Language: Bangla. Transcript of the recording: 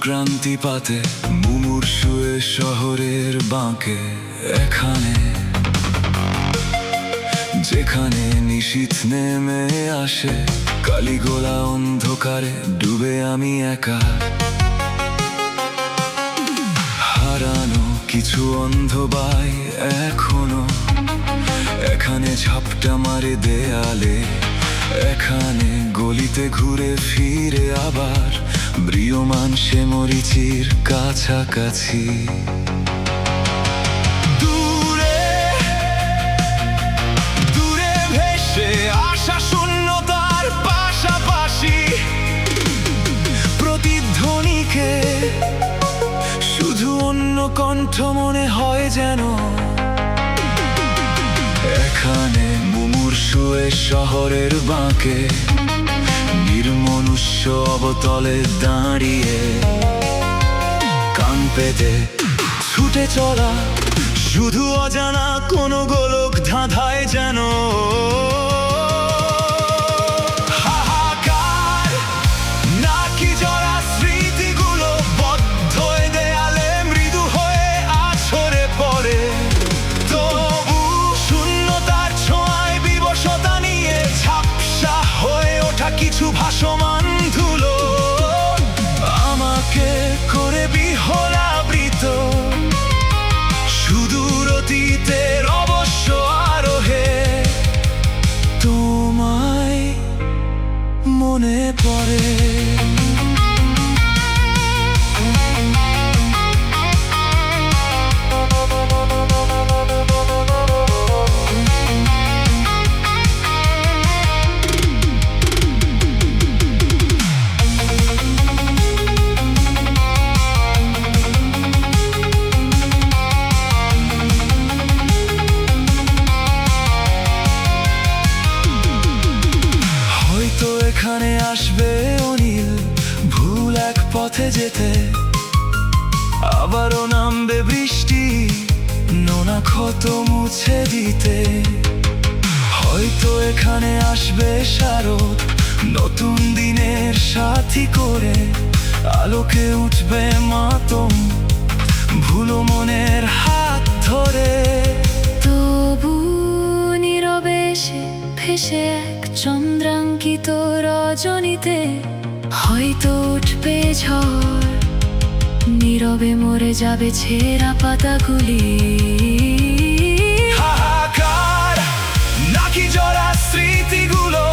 ক্রান্তি পাতে মুমূর্ষুয়ে শহরের বাঁকে, এখানে যেখানে নিশীথ নেমে আসে, কালিগোলা অন্ধকারে ডুবে আমি একা। হারানো কিছু অন্ধবাই এখনো এখানে ঝাপটা মারে দেয়ালে, এখানে গলিতে ঘুরে ফিরে আবার ম্রিয়মান সে মরিচির কাছাকাছি। দূরে দূরে ভেসে আসা শূন্যতার পাশাপাশি প্রতিধ্বনিকে শুধু অন্য কণ্ঠ মনে হয় যেন। এখানে মুমূর্ষুয়ে শহরের বাঁকে নির্মনুষ্য অবতলে দাঁড়িয়ে, কান পেতে ছুটে চলা শুধু অজানা কোনো গোলক ধাঁধায় যেন। হাহাকার নাকি জরা স্মৃতিগুলো বদ্ধ দেয়ালে মৃদু হয়ে আছড়ে পড়ে, তবু শূন্যতার ছোঁয়ায় বিবশতা নিয়ে ঝাপসা হয়ে ওঠা কিছু ভাসমান ধুলো আমাকে করে বিহলাবৃত। সুদূর অতীতের অবশ্য আরোহে তোমায় মনে পড়ে। এখানে আসবে অনিল ভুল এক পথে যেতে, আবারও নামবে বৃষ্টি নোনা ক্ষত মুছে দিতে। হয়তো এখানে আসবে শারদ নতুন দিনের সাথী করে, আলোকে উঠবে মাতম ভুলো মনের হাত ধরে। তবু নীরবে সে ভেসে এক চন্দ্রাঙ্কিত রজনীতে হয়তো উঠবে ঝড়, নীরবে মরে যাবে ছেঁড়া পাতাগুলি। হাহাকার নাকি জরা স্মৃতিগুলো